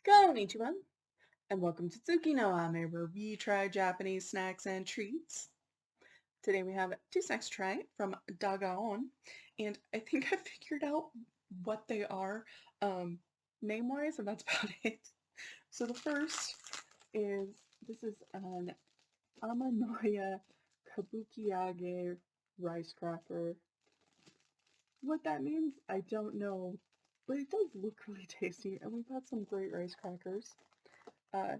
Konnichiwa, and welcome to Tsuki no Ame, where we try Japanese snacks and treats. Today we have two snacks to try from Dagaon, and I think I figured out what they are um, name-wise, and that's about it. So the first is, this is an Amanoya Kabuki rice cracker. What that means, I don't know, but it does look really tasty, and we've had some great rice crackers. Our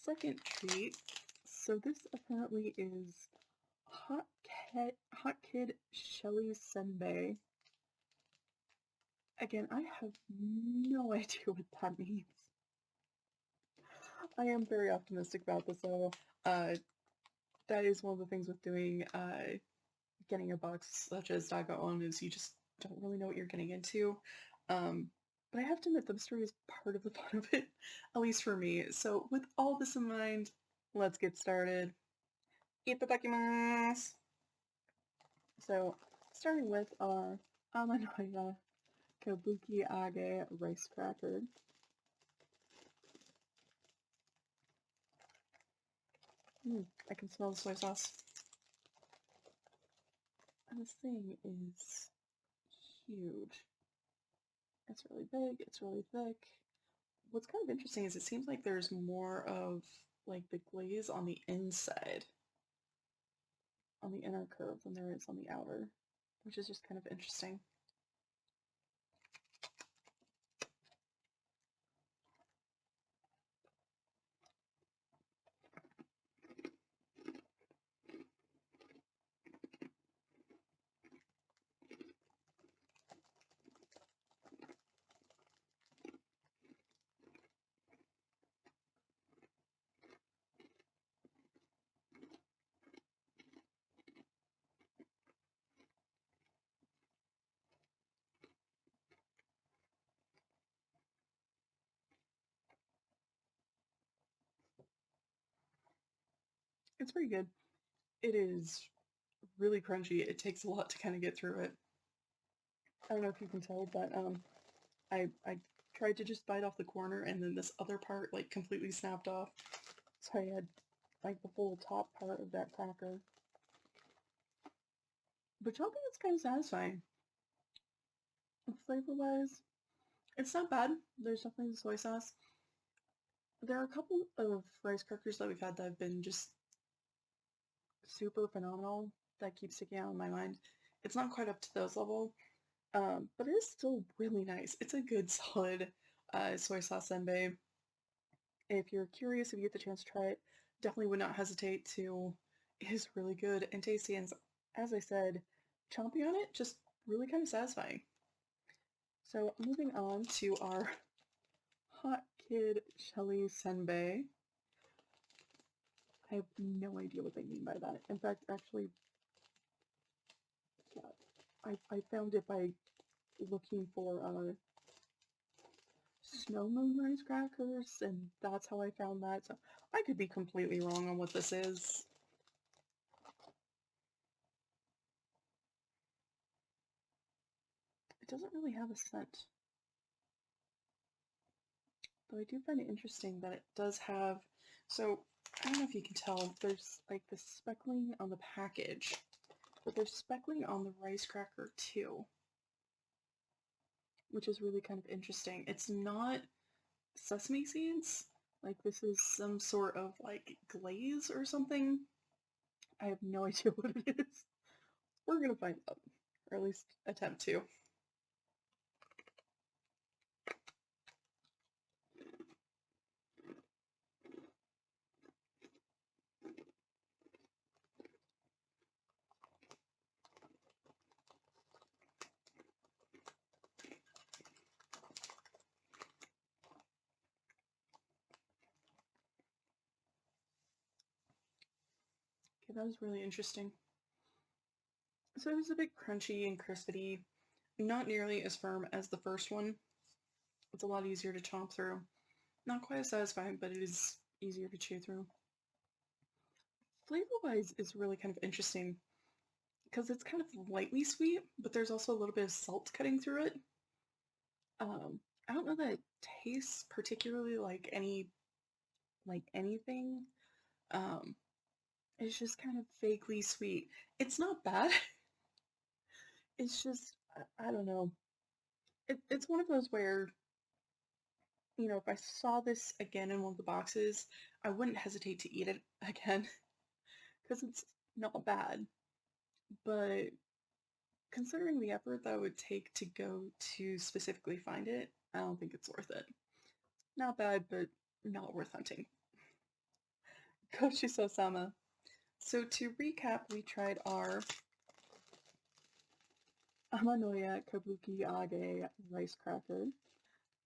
second treat, so this apparently is Hot Kid Shelly Senbei. Again, I have no idea what that means. I am very optimistic about this though. Uh, that is one of the things with doing getting a box such as Dagaon is you just don't really know what you're getting into. Um, but I have to admit the mystery is part of the fun of it, at least for me. So with all this in mind, let's get started. Itadakimasu! So, starting with our Amanoya Kabuki rice cracker. I can smell the soy sauce. And this thing is huge. It's really big, it's really thick. What's kind of interesting is it seems like there's more of like the glaze on the inside, on the inner curve than there is on the outer, which is just kind of interesting. It's pretty good. It is really crunchy. It takes a lot to kind of get through it. I don't know if you can tell, but I tried to just bite off the corner and then this other part like completely snapped off. So I had like the full top part of that cracker. But chopping is kind of satisfying. Flavor wise, it's not bad. There's definitely the soy sauce. There are a couple of rice crackers that we've had that have been just super phenomenal that keep sticking out in my mind. It's not quite up to those level, but it is still really nice. It's a good solid soy sauce senbei. If you're curious, if you get the chance to try it, definitely would not hesitate to. It is really good and tasty, and as I said, chomping on it just really kind of satisfying. So moving on to our Hot Kid Shelly Senbei. I have no idea what they mean by that. In fact, actually, yeah, I found it by looking for snow moon rice crackers, and that's how I found that. So I could be completely wrong on what this is. It doesn't really have a scent, though I do find it interesting that it does have. So I don't know if you can tell, there's like the speckling on the package, but there's speckling on the rice cracker too, which is really kind of interesting. It's not sesame seeds. Like this is some sort of like glaze or something. I have no idea what it is. We're gonna find out, or at least attempt to. Okay, that was really interesting. So it was a bit crunchy and crispy, not nearly as firm as the first one. It's a lot easier to chomp through. Not quite as satisfying, but it is easier to chew through. Flavor-wise, it's really kind of interesting because it's kind of lightly sweet, but there's also a little bit of salt cutting through it. I don't know that it tastes particularly like anything. Um, it's just kind of vaguely sweet. It's not bad. It's just I don't know. It's one of those where, if I saw this again in one of the boxes, I wouldn't hesitate to eat it again because it's not bad. But considering the effort that it would take to go to specifically find it, I don't think it's worth it. Not bad, but not worth hunting. Koshiso-sama. So to recap, we tried our Amanoya Kabuki Age rice cracker,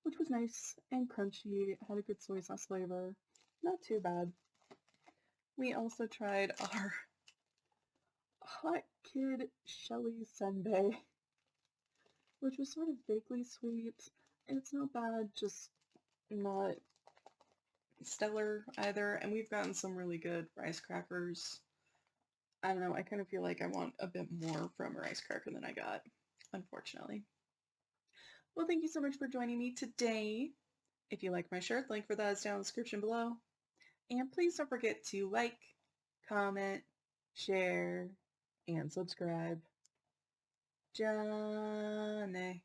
which was nice and crunchy, had a good soy sauce flavor. Not too bad. We also tried our hot Kid Shelly Senbei, which was sort of vaguely sweet. It's not bad, just not stellar either. And we've gotten some really good rice crackers. I don't know, I kind of feel like I want a bit more from a rice cracker than I got, unfortunately. Well, thank you so much for joining me today. If you like my shirt, link for that is down in the description below. And please don't forget to like, comment, share, and subscribe. Johnny.